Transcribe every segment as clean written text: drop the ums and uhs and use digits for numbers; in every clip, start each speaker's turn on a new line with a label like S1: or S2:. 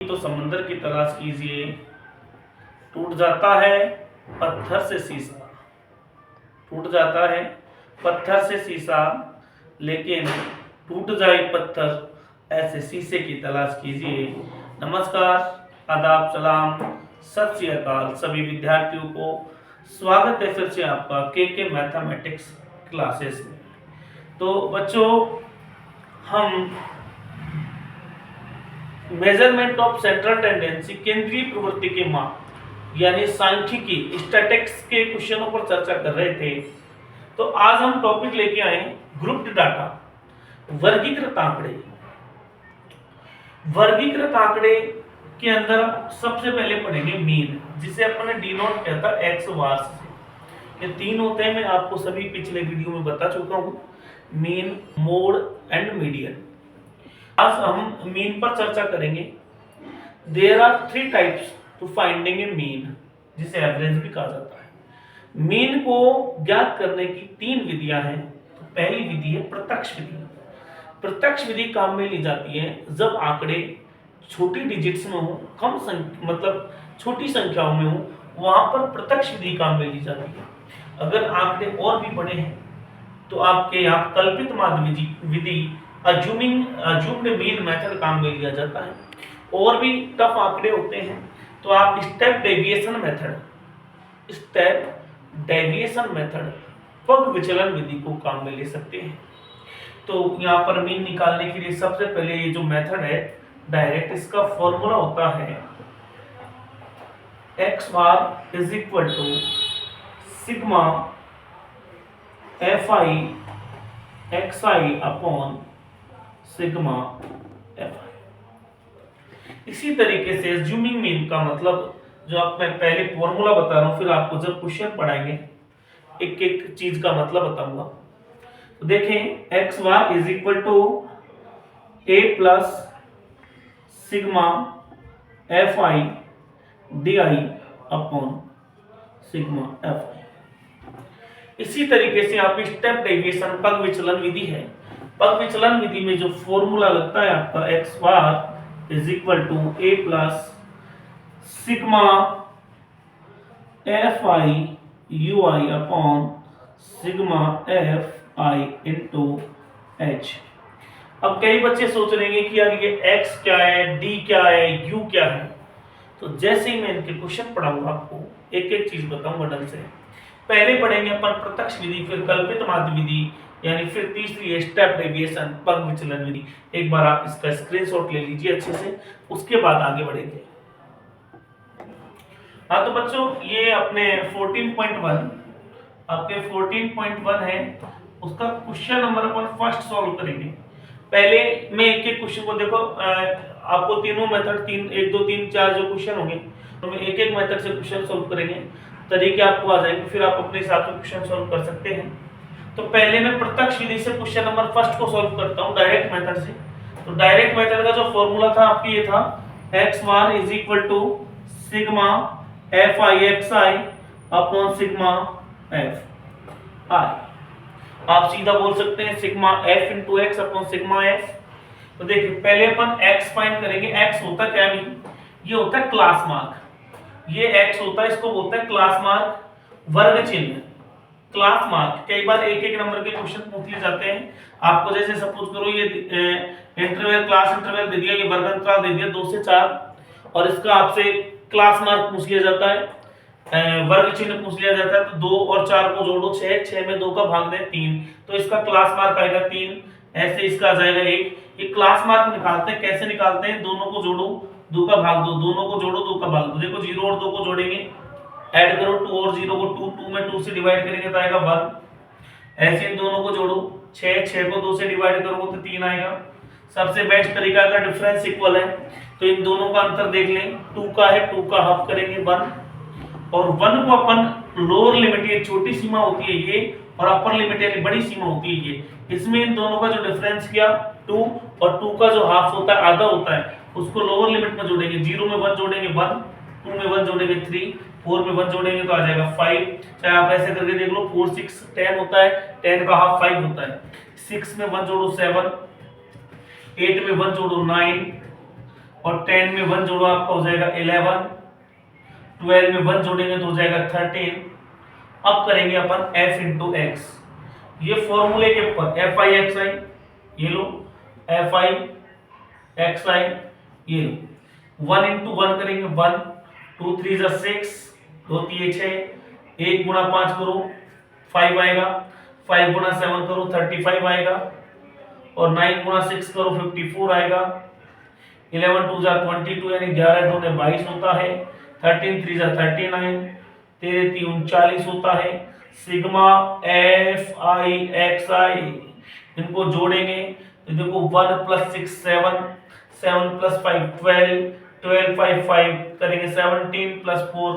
S1: तो समंदर की तलाश कीजिए, टूट जाता है पत्थर से शीशा, टूट जाता है पत्थर से शीशा, लेकिन टूट जाए पत्थर ऐसे शीशे की तलाश कीजिए। नमस्कार, आदाब, सलाम, सत श्री अकाल सभी विद्यार्थियों को। स्वागत है फिर से आपका के मैथमेटिक्स क्लासेस में। तो बच्चों, हम मेजरमेंट ऑफ सेंट्रल टेंडेंसी, केंद्रीय प्रवृत्ति के माप यानी सांख्यिकी स्टैटिक्स के क्वेश्चनों पर चर्चा कर रहे थे। तो आज हम टॉपिक लेके आए ग्रुप्ड डाटा, वर्गीकृत आंकड़े। वर्गीकृत आंकड़े के अंदर सबसे पहले पढ़ेंगे मीन, जिसे अपन ने डिनोट किया था एक्स बार से। ये तीन होते हैं, मैं आपको सभी पिछले वीडियो में बता चुका हूं, मीन, मोड एंड मीडियन। आज हम मीन पर चर्चा करेंगे। There are 3 types to finding a mean, जिसे एवरेज भी कहा जाता है। मीन को ज्ञात करने की 3 विधियां हैं। तो पहली विधि है प्रत्यक्ष विधि। प्रत्यक्ष विधि काम में ली जाती है जब आंकड़े छोटी डिजिट्स में हो, मतलब छोटी संख्याओं में हो, वहां पर प्रत्यक्ष विधि काम में ली जाती है। अगर आंकड़े और भी बड़े हैं तो आपके यहाँ कल्पित माध्य विधि अज्यूम्ड मीन मेथड काम में लिया जाता है। और भी टफ आंकड़े होते हैं तो आप स्टेप डेविएशन मेथड पग विचलन विधि को काम में ले सकते हैं। तो यहाँ पर मीन निकालने के लिए सबसे पहले ये जो मेथड है डायरेक्ट, इसका फॉर्मूला होता है x bar is equal to sigma F I x I upon sigma F i. इसी तरीके से अज्यूमिंग मीन का मतलब जो आप मैं पहले फॉर्मूला बता रहा हूं, फिर आपको जब क्वेश्चन पढ़ाएंगे एक एक चीज का मतलब बताऊंगा। तो देखें, x bar is equal to a plus sigma F i d i upon sigma F i. इसी तरीके से आप स्टेप डेविएशन पग विचलन विधि है। पग विचलन विधि में जो फॉर्मूला लगता है आपका x bar is equal to a plus sigma F I you I upon sigma F i into h. अब कई बच्चे सोच रहे हैं कि यार ये एक्स क्या है, डी क्या है, यू क्या है। तो जैसे ही मैं इनके क्वेश्चन पढ़ाऊंगा आपको एक एक चीज बताऊंगा ढंग से। पहले पढ़ेंगे अपन प्रत्यक्ष विधि, फिर कल्पित माध्य विधि, यानी फिर तीसरी स्टेप डेविएशन पग विचलन विधि। एक बार आप इसका स्क्रीनशॉट ले लीजिए अच्छे से, उसके बाद आगे बढ़ेंगे। हाँ तो बच्चों, ये अपने 14.1 आपके 14.1 है, उसका क्वेश्चन नंबर अपन फर्स्ट सॉल्व करेंगे। पहले मैं एक एक क्वेश्चन को देखो, आपको तीनों मेथड 1 2 3 4 जो क्वेश्चन होंगे तो मैं एक एक मेथड से क्वेश्चन सॉल्व करेंगे, तरीके आपको आ जाएंगे, फिर आप अपने हिसाब से क्वेश्चन सॉल्व कर सकते हैं। तो पहले मैं प्रत्यक्ष विधि से क्वेश्चन नंबर फर्स्ट को सॉल्व करता हूं डायरेक्ट मेथड से। तो डायरेक्ट मेथड का जो फॉर्मूला था आपकी ये था x bar is equal to sigma F I x I upon sigma F i. आप सीधा बोल सकते हैं sigma F into x upon sigma f. तो देखिए, पहले अपन एक्स फाइंड करेंगे। एक्स होता क्या है, ये होता है क्लास मार्क। ये एक्स होता है, इसको बोलते हैं क्लास मार्क, वर्ग चिन्ह। क्लास मार्क कई बार एक एक नंबर के क्वेश्चन पूछ लिए जाते हैं आपको। जैसे सपोज करो ये इंटरवल, क्लास इंटरवल दे दिया, ये वर्ग अंतराल दे दिया 2 से 4, और इसका आपसे क्लास मार्क पूछ लिया जाता है, वर्ग चिन्ह पूछ लिया जाता है। तो 2 और 4 को जोड़ो 6, 6 में 2 का भाग दें 3, तो इसका क्लास मार्क आएगा 3। ऐसे इसका आ जाएगा 1। ये क्लास मार्क निकालते हैं, कैसे निकालते हैं, दोनों को जोड़ो 2 का भाग दो, दोनों को जोड़ो 2 का भाग दो। देखो 0 और 2 को जोड़ेंगे, ऐड करो 2 और 0 को 2, 2 में 2 से डिवाइड करेंगे तो आएगा 1। ऐसे इन दोनों को जोड़ो, 6, 6 को 2 से डिवाइड करोगे तो 3 आएगा। सबसे बेस्ट तरीका अगर डिफरेंस इक्वल है तो इन दोनों का अंतर देख लें, 2 का है 2 का हाफ करेंगे 1, और 1 को अपन लोअर लिमिट, ये छोटी सीमा होती है ये, और अपर लिमिट यानी बड़ी सीमा होती है ये। इसमें इन दोनों का जो डिफरेंस किया 2, और 2 का जो हाफ होता है, आधा होता है, उसको लोअर लिमिट में जोड़ेंगे। 0 में 1 जोड़ेंगे 1, 2 में 1 जोड़ेंगे 3, 4 में 1 जोड़ेंगे तो आ जाएगा 5। चाहे आप ऐसे करके देख लो, 4 6 10 होता है, 10 का हाफ 5 होता है। 6 में 1 जोड़ो 7, 8 में 1 जोड़ो 9, और 10 में 1 जोड़ो आपका हो जाएगा 11, 12 में 1 जोड़ेंगे तो हो जाएगा 13। अब करेंगे अपन f इंटू एक्स, ये फॉर्मूले के ऊपर एफ आई एक्स आई, ये लो एफ आई एक्स आई, ये लो 1 इंटू 1 करेंगे 1, 2 3 जा 6, 2 3 6, 1 गुणा 5 करो 5 आएगा, 5 गुणा 7 करो 35 आएगा, और 9 गुणा 6 करो 54 आएगा, 11 2 जा 22 यानी 11 2 ने 22 होता है, 13 3 जा 39, 13 3 39 होता है। सिग्मा एफ आई एक्स आई, इनको जोड़ेंगे तो देखो 1 प्लस 6 7, 7 प्लस 5 12, 12 5 5 करेंगे 17 प्लस 4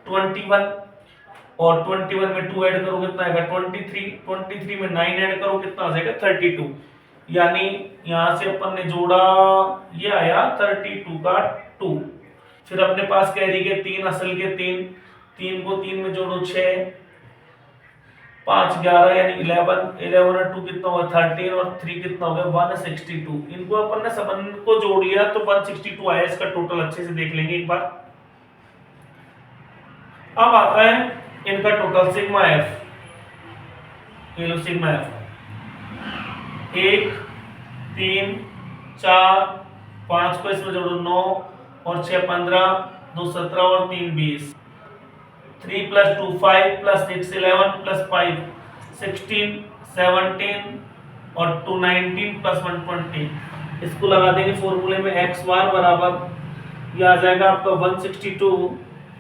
S1: 21, और 21 में 2 ऐड करो कितना आएगा 23, 23 में 9 ऐड करो कितना आ जाएगा 32, यानी यहां से अपन ने जोड़ा ये आया 32 का 2। फिर अपने पास कैरी के 3 असल के 3, 3 को 3 में जोड़ो 6, 5 11 यानी 11, 11 और 2 कितना होगा 13, और 3 कितना हो गया 162। इनको अपन ने सबन को जोड़ लिया तो 162 आया, इसका टोटल अच्छे से देख लेंगे एक बार। अब आता है इनका टोटल सिग्मा एफ, ये लो सिग्मा एफ 1 3 4 5 को इसमें जोड़ो 9, और 6 15, 2 17 और 3 20, 3 plus 2 5 plus 6 11 plus 5 16 17, और 2 19 plus 1 20। इसको लगा देंगे फॉर्मूले में x बार बराबर ये आ जाएगा आपका 162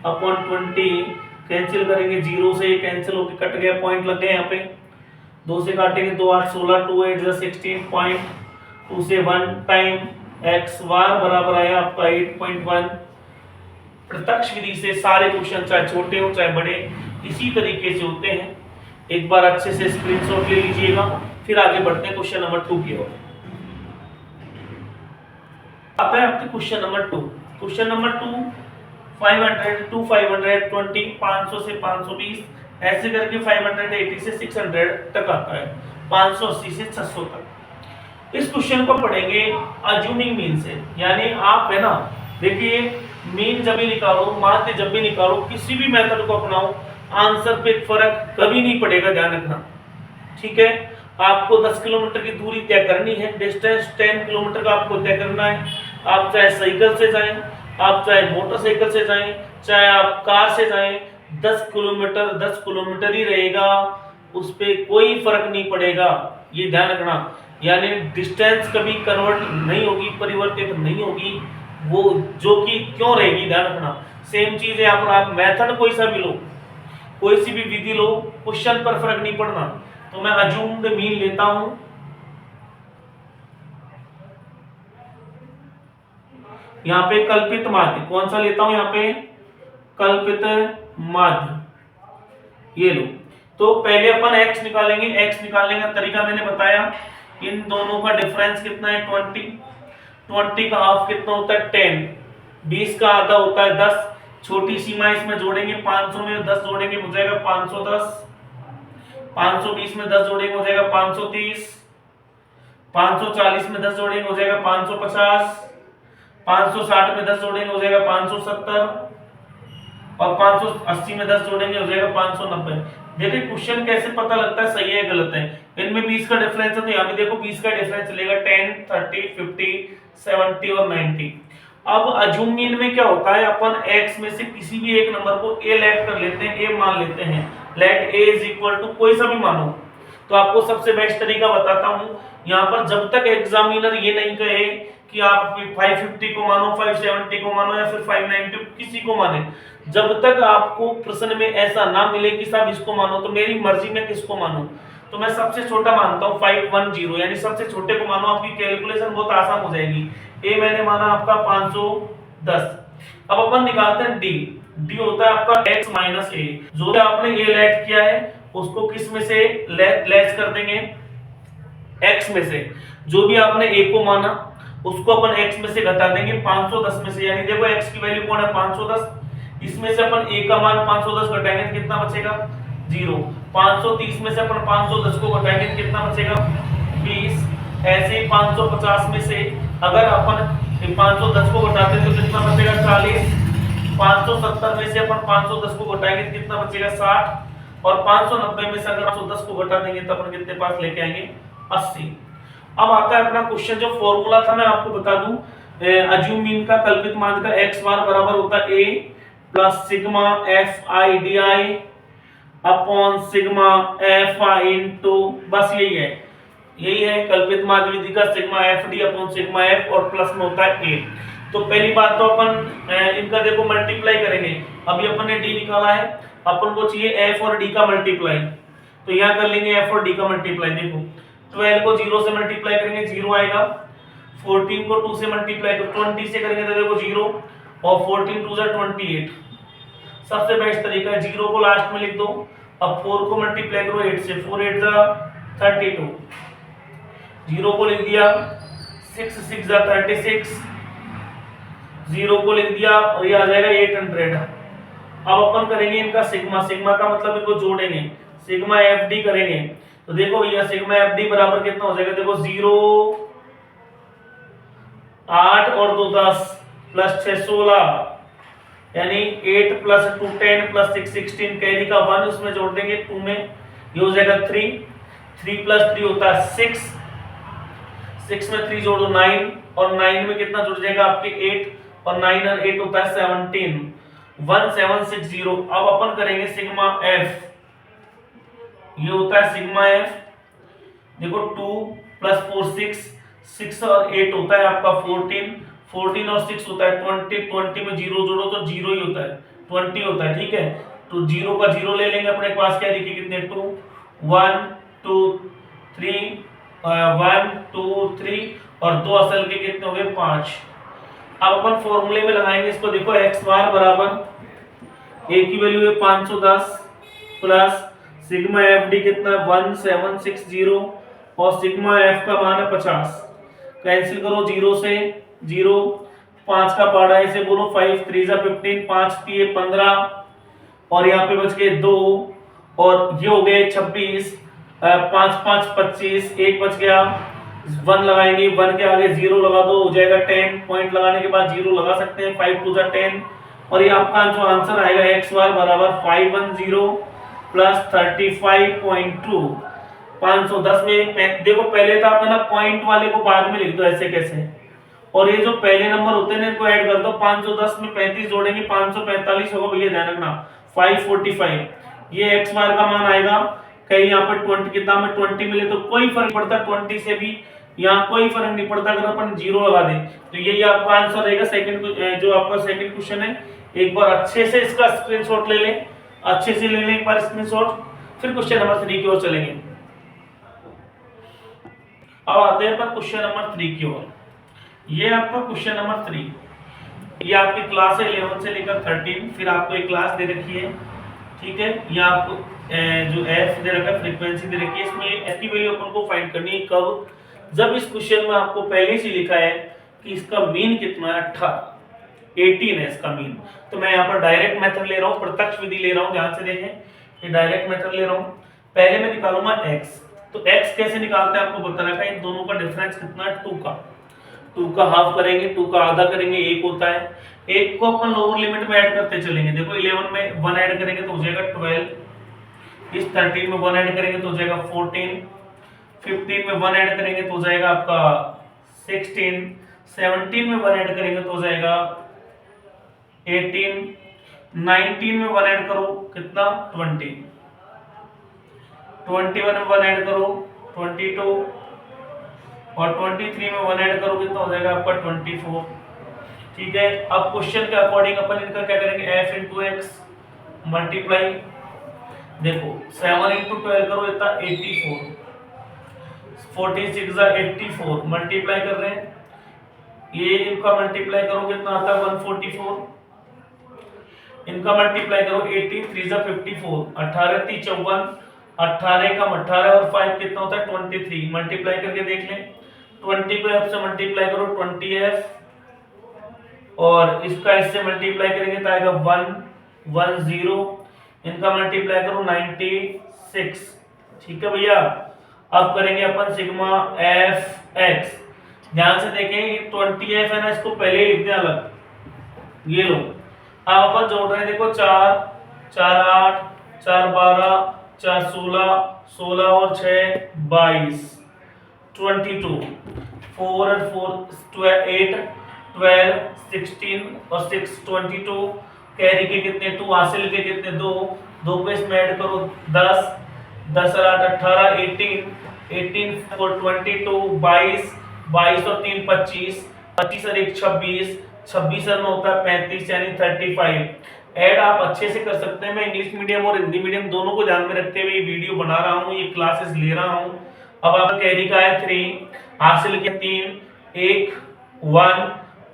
S1: अपॉन 20, कैंसिल करेंगे 0 से कैंसिल होके कट गया, पॉइंट लग गए यहाँ पे, 2 से काटेंगे 2 8 16, 2 8 16 पॉइंट, 2 से 1 टाइम x बार बराबर आया आपका 8.1। प्रत्यक्ष विधि से सारे क्वेश्चन चाहे छोटे हो चाहे बड़े इसी तरीके से होते हैं। एक बार अच्छे से स्क्रीनशॉट ले लीजिएगा, फिर आगे बढ़ते हैं क्वेश्चन नंबर 2 की ओर। आता है आपके question number 2। Question number 2 500 to 520, 500 से 520 ऐसे करके 580 से 600 तक आता है, 580 से 600 तक। इस क्वेश्चन को पढ़ेंगे अज्यूमिंग मीन से, यानी आप है ना देखिए मीन जब भी निकालो, माध्य जब भी निकालो, किसी भी मेथड को अपनाओ, आंसर पे फर्क कभी नहीं पड़ेगा, ध्यान रखना, ठीक है। आपको 10 किलोमीटर की दूरी तय करनी है, डिस्टेंस 10 किलोमीटर का आपको तय करना है। आप चाहे साइकिल से जाएं, आप चाहे मोटरसाइकिल से जाएं, चाहे आप कार से जाएं, 10 किलोमीटर ही रहेगा, उस पे कोई फर्क नहीं पड़ेगा, ये ध्यान रखना। यानी डिस्टेंस कभी कन्वर्ट नहीं होगी, परिवर्तित नहीं होगी, वो जो कि क्यों रहेगी, ध्यान रखना। सेम चीज है यहाँ पर, आप मेथड कोई सा भी लो, कोई सी भी विधि लो, क्वेश्चन पर फर्क नहीं पड़ना। तो मैं अज्यूम्ड मीन लेता हूं, यहाँ पे कल्पित माध्य कौन सा लेता हूं, यहाँ पे कल्पित माध्य, ये लो। तो पहले अपन x निकालेंगे, x निकालने का तरीका मैंने बताया, इन दोनों का डिफरेंस कितना है 20, 20 का हाफ कितना होता है 10, 20 का आधा होता है 10, छोटी सीमा इसमें जोड़ेंगे, 500 में 10 जोड़ेंगे हो जाएगा 510, 520 में 10 जोड़ेंगे हो जाएगा 530, 540 में 10 जोड़ेंगे हो जाएगा 550, 560 में 10 जोड़ेंगे हो जाएगा 570, और 580 में 10 जोड़ेंगे हो जाएगा 590। देखिए क्वेश्चन कैसे पता लगता है सही है गलत है, इनमें 20 का डिफरेंस है, तो यहाँ भी देखो 20 का डिफरेंस चलेगा 10, 30, 50, 70 और 90। अब अज्यूम मीन में क्या होता है, अपन x में से किसी भी एक नंबर को a लेट कर लेते हैं, a मान लेते हैं, let a is equal to कोई सा भी मानो। तो आपको सबसे बेस्ट तरीका बताता हूँ, यहाँ पर जब तक एग्जामिनर ये नहीं कहे कि आप 550 को मानो, 570 को मानो या फिर 590 किसी को माने, जब तक आपको प्रश्न में ऐसा ना मिले कि साहब इसको मानो, तो मेरी मर्जी में किसको मानो, तो मैं सबसे छोटा मानता हूँ 510, यानी सबसे छोटे को मानो, आपकी कैलकुलेशन बहुत आसान हो जाएगी। ए मैंने माना आपका 510। अब अपन निकालते हैं डी होता है आपका x माइनस ए, जो आपने ए लेट किया है उसको किस में से लेस कर देंगे, x में से। जो भी आपने a को माना उसको अपन x में से घटा देंगे 510 में से, यानी देखो x की वैल्यू कौन है 510, इसमें से अपन a का मान 510 घटाएंगे तो कितना बचेगा 0, 530 में से अपन 510 को घटाएंगे तो कितना बचेगा 20, ऐसे ही 550 में से अगर अपन ये 510 को घटाते तो कितना बचेगा 40। 570 में से अपन 510 को घटाएंगे तो कितना बचेगा 60, और 590 में से अगर 510 को घटा देंगे तो अपन कितने पास लेके आएंगे 80। अब आता है अपना क्वेश्चन, जो फॉर्मूला था मैं आपको बता दूं, अज्यूम मीन का कल्पित मान का x बार बराबर होता है a plus sigma F i d i upon sigma F i into, बस यही है कल्पित माध्य विधि का sigma F D upon sigma F, और प्लस में होता है ए। तो पहली बात तो अपन इनका देखो मल्टीप्लाई करेंगे। अभी अपन ने डी निकाला है, अपन को चाहिए एफ और डी का मल्टीप्लाई, तो यहाँ कर लेंगे एफ और डी का मल्टीप्लाई। देखो 12 को 0 से मल्टीप्लाई करेंगे 0 आएगा, 14 को 2 से मल्टीप्लाई करो 20 से करेंगे तो देखो 0, और 14 2 जा 28। सबसे बेस्ट तरीका है 0 को लास्ट में लिख दो, अब 4 को मल्टीप्लाई करो 8 से, 4 8 जा 32, 0 को लिख दिया 6 6 जा 36, 0 को लिख दिया और ये आ जाएगा 800। अब अपन करेंगे इनका सिग्मा, सिग्मा का मतलब इनको जोड़ेंगे, सिग्मा एफ डी करेंगे। तो देखो भैया सिग्मा एफ डी बराबर कितना हो जाएगा, देखो 0 8 और 2 10 प्लस 6 16, यानी 8 प्लस 2 10 प्लस 6 16, कैरी का 1 उसमें जोड़ देंगे 2 में, ये हो जाएगा 3, 3 प्लस 3 होता है 6, 6 में 3 जोड़ दो 9, और 9 में कितना जुड़ जाएगा आपके 8, और 9 और 8 होता है 17, 1760। अब अपन करेंगे सिग्मा एफ, ये होता है सिग्मा एफ, देखो 2 प्लस 4 6, 6 और 8 होता है आपका 14, 14 और 6 होता है 20, 20 में 0 जोड़ो तो 0 ही होता है 20 होता है, ठीक है। तो 0 का 0 ले लेंगे अपने पास, क्या देखिए कितने 2 1 2 3 1 2 3 और 2 असल के कितने हो गए 5। अब अपन फॉर्मूले में लगाएंगे इसको, देखो x बार बराबर a की वैल्यू है 510 प्लस सिग्मा एफ डी कितना 1760, और सिग्मा एफ का मान है 50। कैंसिल करो 0 से 0, 5 का पाड़ा इसे बोलो 5 3 जा 15, 5 3 15, और यहाँ पे बच गए 2, और ये हो गए 26, 5 5 25, 1 बच गया, 1 लगाएंगे, 1 के आगे 0 लगा दो, हो जाएगा 10, पॉइंट लगाने के बाद 0 लगा सकते हैं, 5 2 जा 10, और ये आपका जो आंसर आएगा x बार बराबर 510 प्लस 35.2। 510 में देखो पहले तो आपने ना पॉइंट वाले को बाद में लिख दो ऐसे कैसे, और ये जो पहले नंबर होते हैं ना इनको ऐड कर दो, 510 में 35 जोड़ेंगे 545 होगा भैया, ध्यान रखना 545, ये x बार का मान आएगा। कहीं यहाँ पर 20 कितना में 20 मिले तो कोई फर्क पड़ता, 20 से भी यहाँ कोई फर्क नहीं पड़ता अगर अपन 0 लगा दें, तो यही आपका आंसर रहेगा। सेकंड जो आपका सेकंड क्वेश्चन है, एक बार अच्छे से इसका स्क्रीनशॉट ले लें, अच्छे से ले लें एक बार स्क्रीनशॉट, फिर क्वेश्चन नंबर 3 की ओर चलेंगे। अब आते हैं पर क्वेश्चन नंबर 3 की ओर। ये आपका क्वेश्चन नंबर 3, ये आपकी क्लास है 11 से लेकर 13, फिर आपको एक क्लास दे रखी है, ठीक है। ये आपको जो एफ दे रखा है, फ्रीक्वेंसी दे रखी है, इसमें एफ की वैल्यू अपन को फाइंड करनी है कब, जब इस क्वेश्चन में आपको पहले से लिखा है कि इसका मीन कितना है 18 है इसका मीन। तो मैं यहाँ पर डायरेक्ट मेथड ले रहा हूँ, प्रत्यक्ष विधि ले रहा हूँ, ध्यान से देखें, ये डायरेक्ट मेथड ले रहा हूँ। पहले मैं निकालूंगा x, तो x कैसे निकालते हैं आपको बता रखा है, इन दोनों का डिफरेंस कितना है 2 का हाफ करेंगे, 2 का आधा करेंगे, 1 होता है, 1 को अपन लोअर लिमिट में ऐड करते चलेंगे। देखो 11 में 1 ऐड करेंगे तो हो जाएगा 12, इस 13 में 1 ऐड करेंगे तो हो जाएगा 14, 15 में 1 ऐड करेंगे तो हो जाएगा आपका 16, 17 में 1 ऐड करेंगे तो हो जाएगा 18, 19 में 1 ऐड करो कितना 20, 21 में 1 ऐड करो 22, और 23 में 1 ऐड करो कितना हो जाएगा आपका 24, ठीक है। अब क्वेश्चन के अकॉर्डिंग अपन इनका क्या करेंगे, f इंटू एक्स मल्टीप्लाई, देखो 7 इंटू 12 करो इतना 84, 46 84 मल्टीप्लाई कर रहे हैं, ये इनका मल्टीप्लाई करो कितना आता है 144, इनका मल्टीप्लाई करो 18 3 54, 18 3 54, 18 का 18 और 5 कितना होता है 23, मल्टीप्लाई करके देख लें, 20 को f से मल्टीप्लाई करो 20f, और इसका इससे मल्टीप्लाई करेंगे तो आएगा 110, इनका मल्टीप्लाई करो 96, ठीक है भैया। अब करेंगे अपन सिग्मा एफ एक्स, ध्यान से देखें 20f है ना, इसको पहले ही लिख दें अलग, ये लो। अब अपन जोड़ रहे हैं, देखो 4 4 8 4 12 4 16 16 और 6 22 22 4 और 4 8 12 16 और 6 22, कैरी के कितने 2, हासिल के कितने 2, 2 को इसमें ऐड करो 10 10 और 8 18 18 18 और 22 22 22 और 3 25 25 और 1 26 26 और 9 होता है 35 यानी 35। ऐड आप अच्छे से कर सकते हैं। मैं इंग्लिश मीडियम और हिंदी मीडियम दोनों को ध्यान में रखते हुए ये वीडियो बना रहा हूँ, ये क्लासेस ले रहा हूँ। अब आपका कैरी का है 3, हासिल के 3 1 1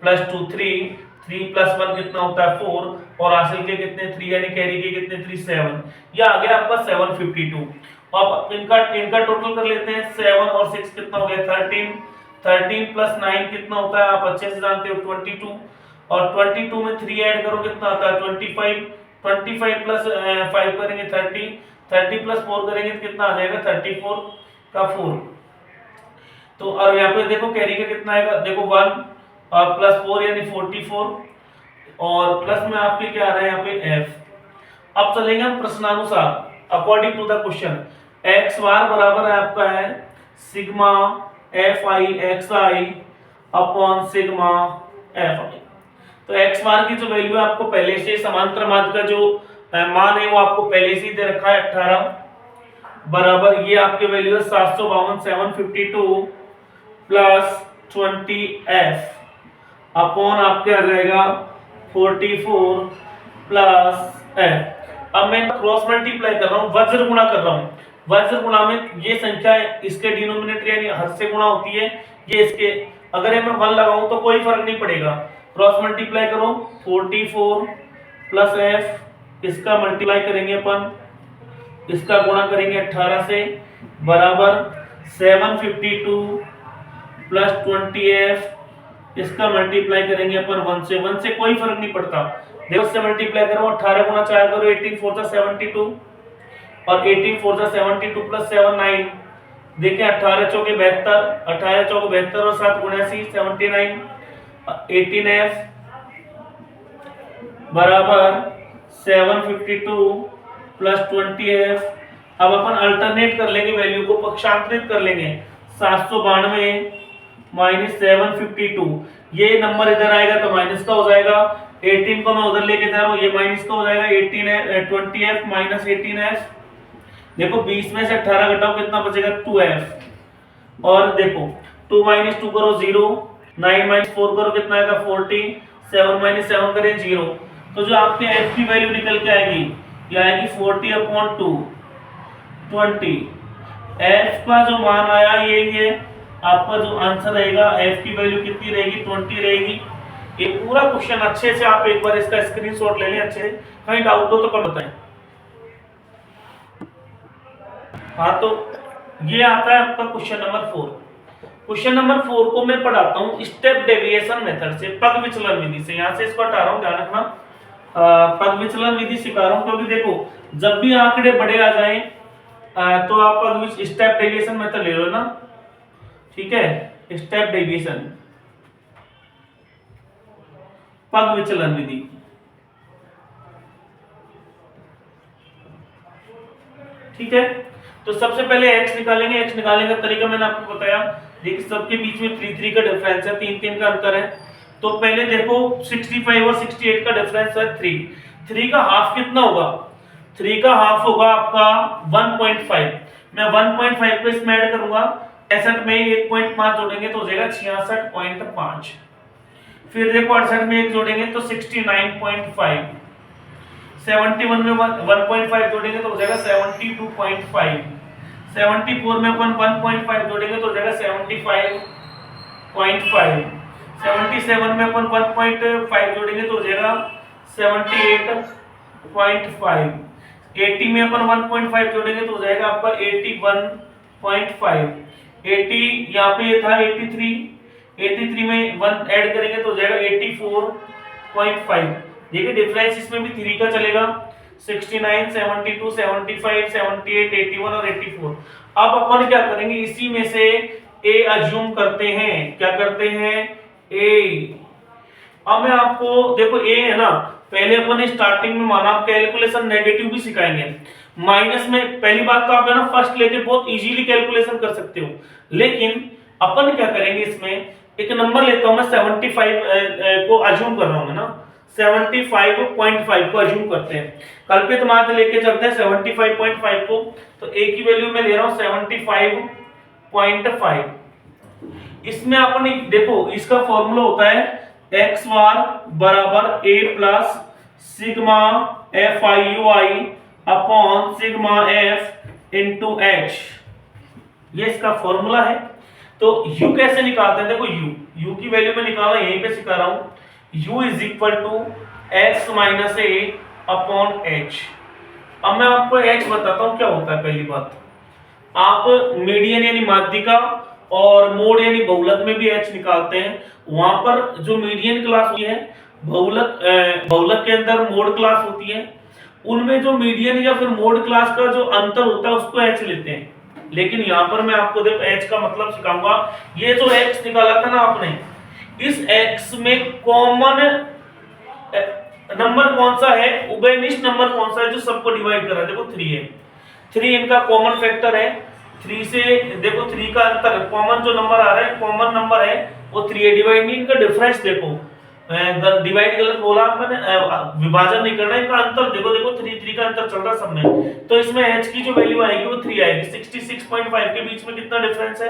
S1: प्लस 2 3 3 प्लस 1 कितना होता है 4 और हासिल के कितने 3 यानी कैरी के कितने 3 7। यह आ गया आपका 752। अब इनका टोटल कर लेते हैं। 7 और 6 कितना हो गया 13 13 प्लस 9 कितना होता है आप अच्छे से जानते हो 22 और 22 में 3 ऐड करो कितना आता है 25 25 प्लस 5 करेंगे 30 30 प्लस 4 करेंगे तो कितना आ जाएगा 34 का 4। तो और यहाँ पे देखो कैरी का कितना आएगा, देखो 1 प्लस 4 यानी 44 और प्लस में आपके क्या आ रहा है यहाँ पे f। अब चलेंगे हम प्रश्नानुसार according to the question. x bar बराबर है आपका है sigma F I x I upon sigma F I. तो x बार की जो वैल्यू है आपको पहले से समान क्रमांक का जो मान है वो आपको पहले से ही दे रखा है 18 बराबर ये आपके वैल्यू है 752 752 प्लस 20f अपॉन आपके आ जाएगा 44 प्लस f। अब मैं क्रॉस मल्टीप्लाई कर रहा हूँ, वज्र गुणा कर रहा हूँ। वज्र गुणा में ये संख्या इसके डिनोमिनेटर यानी हर से गुणा होती है, ये इसके अगर मैं 1 लगाऊं तो कोई फर्क नहीं पड़ेगा। क्रॉस मल्टीप्लाई करो 44 प्लस f, इसका मल्टीप्लाई करेंगे अपन, इसका गुणा करेंगे 18 से बराबर 752 प्लस 20f, इसका मल्टीप्लाई करेंगे अपन 1 से। 1 से कोई फर्क नहीं पड़ता, देखो इससे मल्टीप्लाई करो 18 गुणा 4 करो 18 4 जा 72 और 18 4 जा 72 प्लस 7 9। देखिए 18 चौके 72 18 चौके 72 और 7 79 79 18f बराबर 752 प्लस 20f। अब अपन अल्टरनेट कर लेंगे, वैल्यू को पक्षांतरित कर लेंगे। 792 माइनस 752, ये नंबर इधर आएगा तो माइनस का हो जाएगा। 18 को मैं उधर लेके जा रहा हूँ, ये माइनस का हो जाएगा। 20f माइनस 18f, देखो 20 में से 18 घटाओ कितना बचेगा 2f और देखो 2 माइनस 2 करो 0, 9 माइनस 4 करो कितना आएगा 40, 7 माइनस 7 करें 0। तो जो आपके f की वैल्यू निकल के आएगी ये आएगी 40 अपॉन 2 20। f का जो मान आया ये आपका जो आंसर रहेगा f की वैल्यू कितनी रहेगी 20 रहेगी। ये पूरा क्वेश्चन अच्छे से आप एक बार इसका स्क्रीनशॉट ले लें, अच्छे कहीं डाउट हो तो कमेंट बताएं। हाँ तो ये आता है आपका क्वेश्चन नंबर 4। क्वेश्चन नंबर 4 को मैं पढ़ाता हूँ स्टेप डेविएशन मेथड से, पग विचलन विधि से। यहाँ से इसको हटा रहा हूँ, ध्यान रखना पग विचलन विधि सिखा रहा हूँ क्योंकि देखो जब भी आंकड़े बड़े आ जाए तो आप पग स्टेप डेविएशन मेथड ले लो ना, ठीक है। स्टेप डेविएशन पग विचलन विधि, ठीक है। तो सबसे पहले x निकालेंगे। x निकालने का तरीका मैंने आपको बताया, देखिए सबके बीच में 3 3 का डिफरेंस है, 3 3 का अंतर है। तो पहले देखो 65 और 68 का डिफरेंस है 3 3 का हाफ कितना होगा, 3 का हाफ होगा आपका 1.5। मैं 1.5 को इसमें ऐड करूंगा, 65 में 1.5 जोड़ेंगे तो हो जाएगा 66.5। फिर देखो 68 में 1 जोड़ेंगे तो 69.5, 71 में 1.5 जोड़ेंगे तो हो जाएगा 72.5, 74 में अपन 1.5 जोड़ेंगे तो हो जाएगा 75.5, 77 में अपन 1.5 जोड़ेंगे तो हो जाएगा 78.5, 80 में अपन 1.5 जोड़ेंगे तो हो जाएगा आपका 81.5, 80 यहाँ पे ये था 83 में 1 ऐड करेंगे तो हो जाएगा 84.5। देखिए डिफरेंस इसमें भी 3 का चलेगा, 69 72 75 78 81 और 84। अब अपन क्या करेंगे, इसी में से ए अज्यूम करते हैं, क्या करते हैं, ए। अब मैं आपको देखो ए है ना, पहले अपन स्टार्टिंग में माना, आप कैलकुलेशन नेगेटिव भी सिखाएंगे। माइनस में पहली बात तो आप है ना फर्स्ट लेके बहुत इजीली कैलकुलेशन कर सकते हो, लेकिन अपन क्या करेंगे इसमें, एक नंबर लेता हूं मैं 75 को अज्यूम कर रहा हूं ना, 75.5 को अज्यूम करते हैं, कल्पित माध्य लेके चलते हैं 75.5 को, तो ए की वैल्यू मैं ले रहा हूं 75.5। इसमें अपन देखो इसका फॉर्मूला होता है एक्स बार बराबर A plus sigma F I you I upon sigma F into H, ये इसका फॉर्मूला है। तो u कैसे निकालते हैं, देखो u की वैल्यू में निकालना यहीं पे सिखा रहा हूं, u is equal to x minus a upon h. अब मैं आपको h बताता हूं क्या होता है। पहली बात, आप मीडियन यानी माध्यिका और मोड यानी बहुलक में भी h निकालते हैं, वहां पर जो मीडियन क्लास होती है, बहुलक के अंदर मोड क्लास होती है, उनमें जो मीडियन या फिर मोड क्लास का जो अंतर होता है उसको h लेते हैं। लेकिन यहाँ पर मैं आपको देखो h का मतलब सिखाऊंगा। ये जो x निकाला था ना आपने, इस x में कॉमन नंबर कौन सा है, उभयनिष्ठ नंबर कौन सा है जो सबको डिवाइड कर रहा है, देखो 3 है। 3 इनका कॉमन फैक्टर है, 3 से देखो 3 का अंतर, कॉमन जो नंबर आ रहा है, कॉमन नंबर है वो 3 है। डिवाइड नहीं, इनका डिफरेंस देखो, डिवाइड गलत बोला मैंने, विभाजन नहीं करना, इनका अंतर देखो, देखो 3 का अंतर चल रहा सब में, तो इसमें h की जो वैल्यू आएगी वो 3 आएगी। 66.5 के बीच में कितना डिफरेंस है,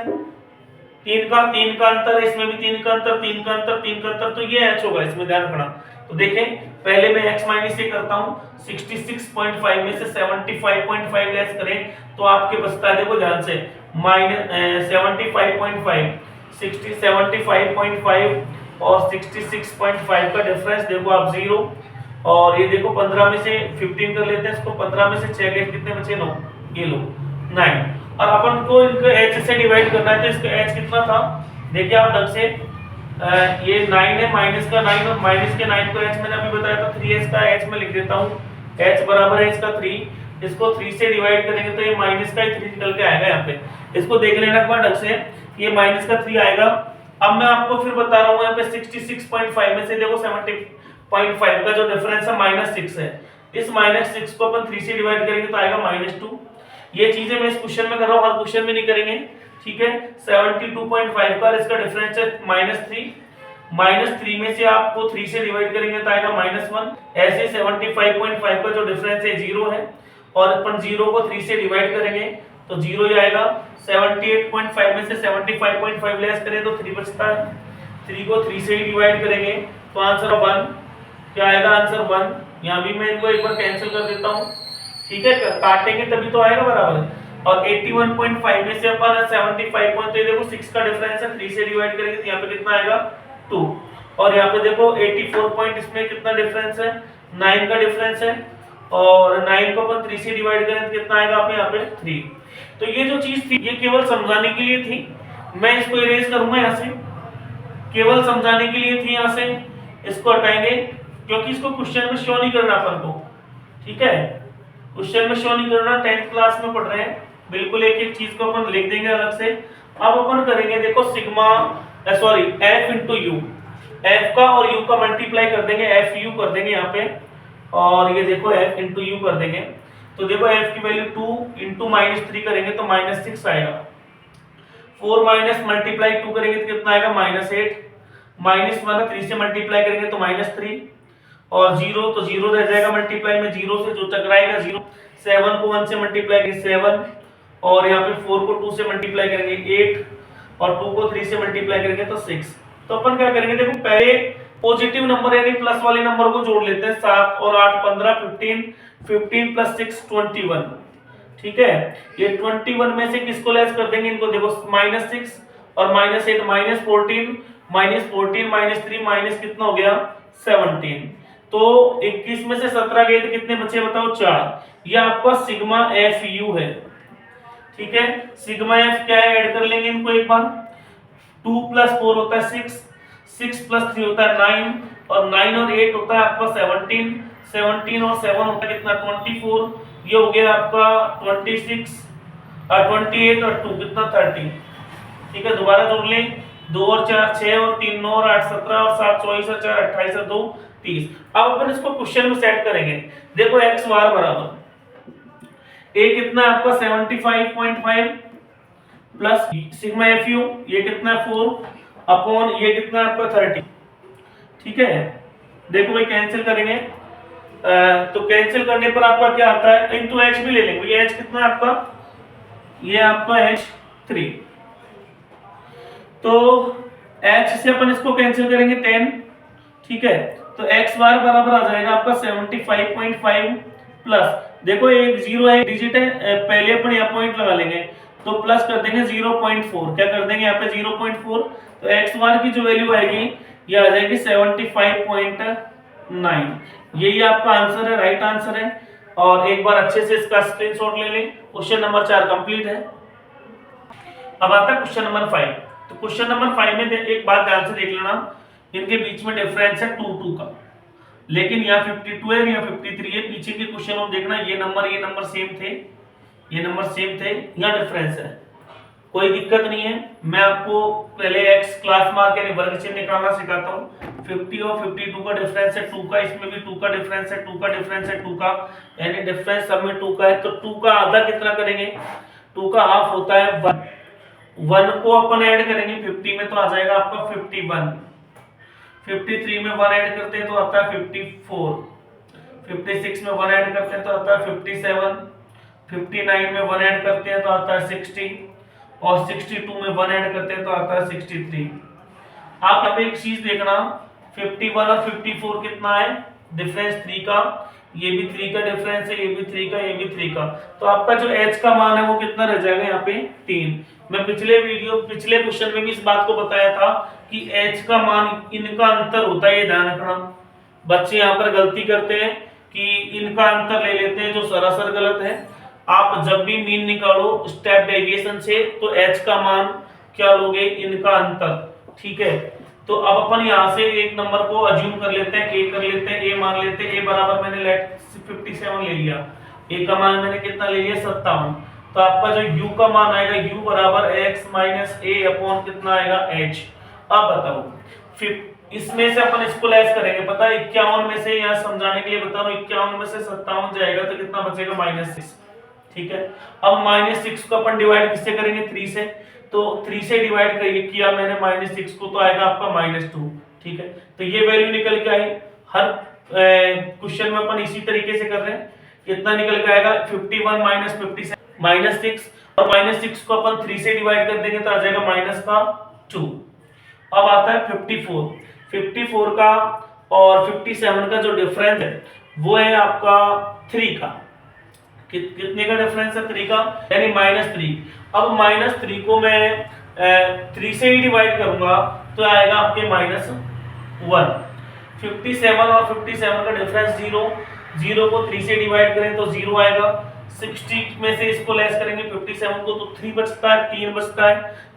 S1: 3 का अंतर है, इसमें भी 3 का अंतर, 3 का अंतर, 3 का अंतर, तो ये h होगा, इसमें ध्यान रखना। तो देखें पहले मैं x माइनस ये करता हूं, 66.5 में से 75.5 लेस करें तो आपके बचता है, देखो ध्यान से, माइनस 75.5, 75.5 और 66.5 का डिफरेंस देखो आप 0, और ये देखो 15 में से 15 कर लेते हैं इसको, 15 में से 6 गए कितने बचे, 9, ये लो 9, और अपन को इनको h से डिवाइड करना है, तो इसका h कितना था, देखिए आप ढंग से, ये 9 है, माइनस का 9 और माइनस के 9 को h मैंने अभी बताया था 3h का h में लिख देता हूँ, h बराबर है इसका 3, इसको 3 से डिवाइड करेंगे तो ये माइनस का 3 निकल के आएगा। यहाँ पे इसको देख लेना एक बार ढंग से, ये माइनस का 3 आएगा। अब मैं आपको फिर बता रहा हूँ यहाँ पे 66.5 में से देखो 70.5 का जो डिफरेंस है -6 है, इस -6 को अपन 3 से डिवाइड करेंगे तो आएगा -2। ये चीजें मैं इस क्वेश्चन में कर रहा हूँ, हर क्वेश्चन में नहीं करेंगे, ठीक है। 72.5 का इसका डिफरेंस है -3, -3 में से आपको 3 से डिवाइड करेंगे तो आएगा -1। ऐसे 75.5 का जो डिफरेंस है 0 है, और अपन 0 को 3 से डिवाइड करेंगे तो 0 ही आएगा। 78.5 में से 75.5 लेस करें तो 3 बचता है, 3 को 3 से ही डिवाइड करेंगे तो आंसर 1, क्या आएगा आंसर 1। यहाँ भी मैं इनको एक बार कैंसिल कर देता हूँ, ठीक है, काटेंगे तभी तो आएगा बराबर। और 81.5 में से अपन 75 देखो 6 का डिफरेंस है, 3 से डिवाइड करेंगे तो यहाँ पे कितना आएगा 2, और यहाँ पे देखो 84 इसमें कितना डिफरेंस है, 9 का डिफरेंस है, और 9 को अपन 3 से डिवाइड करें तो कितना आएगा आप यहाँ पे 3। तो ये जो चीज थी ये केवल समझाने के लिए थी, मैं इसको इरेज करूंगा यहाँ से, केवल समझाने के लिए थी, यहाँ से इसको हटाएंगे क्योंकि इसको क्वेश्चन में शो नहीं करना अपन को, ठीक है, क्वेश्चन में शो नहीं करना, 10th क्लास में पढ़ रहे हैं, बिल्कुल एक एक चीज को अपन लिख देंगे अलग से। अब अपन करेंगे देखो sigma sorry F into you, F का और यू का मल्टीप्लाई कर देंगे, एफ यू कर देंगे यहाँ पे, और ये देखो एफ इंटू यू कर देंगे, तो देखो एफ की वैल्यू 2 इंटू -3 करेंगे तो -6 आएगा, 4 माइनस मल्टीप्लाई 2 करेंगे तो कितना आएगा -8, -1 3 से मल्टीप्लाई करेंगे तो -3, और 0 तो 0 रह जाएगा, मल्टीप्लाई में 0 से जो टकराएगा 0, 7 को 1 से मल्टीप्लाई करेंगे 7, और यहाँ पे 4 को 2 से मल्टीप्लाई करेंगे 8, और 2 को 3 से मल्टीप्लाई करेंगे तो 6। तो अपन क्या करेंगे, देखो पहले पॉजिटिव नंबर यानी प्लस वाले नंबर को जोड़ लेते हैं, 7 और 8 15, 15 प्लस 6 21, ठीक है। ये 21 में से किसको लेस कर देंगे, इनको देखो -6 और -8 -14 -3 माइनस कितना हो गया 17, तो 21 में से 17 गए तो कितने बचे बताओ 4, ये आपका सिग्मा एफ यू है, ठीक है। सिग्मा एफ क्या है, ऐड कर लेंगे इनको एक बार, 2 + 4 होता है 6, 6 + 3 होता है 9, और 9 और 8 होता है आपका 17, 17 और 7 होता है कितना 24, ये हो गया आपका 26 और 28 और 2 कितना 30, ठीक है, दोबारा जोड़ लें, 2 और 4 6 और 3 9 और 8 17 और 7 24 और 4 28 और 2 30। अब अपन इसको क्वेश्चन में सेट करेंगे। देखो x बार बराबर a कितना है आपका 75.5 प्लस सिग्मा fu ये कितना है 4 अपॉन ये कितना है आपका 30। ठीक है, देखो भाई कैंसिल करेंगे तो कैंसिल करने पर आपका क्या आता है, इनटू h भी ले लेंगे। ये h कितना है आपका, ये आपका h3, तो h से अपन इसको कैंसिल करेंगे 10। ठीक है, तो x बार बराबर आ जाएगा आपका 75.5 प्लस, देखो एक जीरो है डिजिट है, पहले अपन यहाँ पॉइंट लगा लेंगे तो प्लस कर देंगे 0.4, क्या कर देंगे यहाँ पे 0.4, तो x बार की जो वैल्यू आएगी ये आ जाएगी 75.9। यही आपका आंसर है, राइट आंसर है। और एक बार अच्छे से इसका स्क्रीनशॉट ले लें। क्वेश्चन नंबर 4 कंप्लीट है। अब आता है क्वेश्चन नंबर 5। तो क्वेश्चन नंबर 5 में एक बात ध्यान से देख लेना, इनके बीच में डिफरेंस है 2 का, लेकिन यहाँ 52 है या 53 है। पीछे के क्वेश्चन में देखना ये नंबर सेम थे, ये नंबर सेम थे, यहाँ डिफरेंस है, कोई दिक्कत नहीं है। मैं आपको पहले x क्लास मार्क यानी वर्ग चिन्ह निकालना सिखाता हूँ। 50 और 52 का डिफरेंस है 2 का, इसमें भी 2 का डिफरेंस है, 2 का डिफरेंस है 2 का, यानी डिफरेंस सब में 2 का है। तो 2 का आधा कितना करेंगे, 2 का हाफ होता है 1, 1 को अपन ऐड करेंगे 50 में तो आ जाएगा आपका 51, 53 में 1 ऐड करते हैं तो आता है 54, 56 में 1 ऐड करते हैं तो आता है 57, 59 में 1 ऐड करते हैं तो आता है 60 और 62 में 1 ऐड करते हैं तो आता है 63। आप यहाँ पे एक चीज देखना, 51 और 54 कितना है डिफरेंस 3 का, ये भी 3 का डिफरेंस है, ये भी 3 का, ये भी 3 का, तो आपका जो h का मान है वो कितना रह जाएगा यहाँ पे 3। मैं पिछले क्वेश्चन में भी इस बात को बताया था कि h का मान इनका अंतर होता है, ये ध्यान रखना। बच्चे यहाँ पर गलती करते हैं कि इनका अंतर ले लेते हैं, जो सरासर गलत है। आप जब भी मीन निकालो स्टेप डेविएशन से तो h का मान क्या लोगे, इनका अंतर। ठीक है, तो अब अपन यहाँ से एक नंबर को अज्यूम कर लेते हैं, a कर लेते हैं, a मान लेते हैं। a बराबर मैंने लेट 57 ले लिया, a का मान मैंने कितना ले लिया 57, तो आपका जो u का मान आएगा u बराबर x माइनस a अपॉन कितना आएगा h। अब बताओ फिर इसमें से अपन इसको लेस करेंगे, पता है 51 में से, यहाँ समझाने के लिए बता रहा हूँ, 51 में से 57 जाएगा तो कितना बचेगा -6। ठीक है, अब -6 को अपन डिवाइड किससे करेंगे 3 से, तो 3 से डिवाइड करिए किया मैंने -6 को तो आएगा आपका -2। ठीक है, तो ये वैल्यू निकल के आई। हर क्वेश्चन में अपन इसी तरीके से कर रहे हैं। कितना निकल के आएगा 51 माइनस 57 -6, और -6 को अपन 3 से डिवाइड कर देंगे तो आ जाएगा -2। अब आता है 54 का और 57 का जो डिफरेंस है वो है आपका 3 का। कितने का डिफरेंस है 3 का, यानी -3। अब -3 को मैं 3 से ही डिवाइड करूंगा तो आएगा आपके -1। 57 और 57 का डिफरेंस 0 को 3 से डिवाइड करें तो 0 आएगा। 60 में से इसको लेस करेंगे 57 को तो 3 बचता है, 3 बचता है,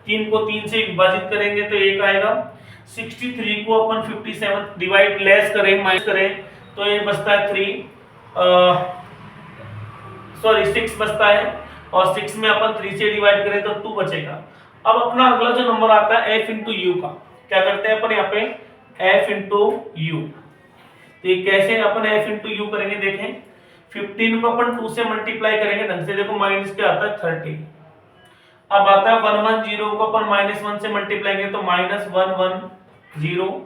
S1: 3 को 3 से विभाजित करेंगे तो 1 आएगा। 63 को अपन 57 डिवाइड लेस करें माइनस करें तो ये बचता है 6 बचता है, और 6 में अपन 3 से डिवाइड करें तो 2 बचेगा। अब अपना अगला जो नंबर आता है f इंटू यू का, क्या करते हैं अपन यहाँ पे f इंटू यू। तो ये कैसे अपन f इंटू यू करेंगे देखें, 15 को अपन 2 से मल्टीप्लाई करेंगे ढंग से, देखो माइनस क्या आता है 30। अब आता है 110 को अपन -1 से मल्टीप्लाई करें तो -110।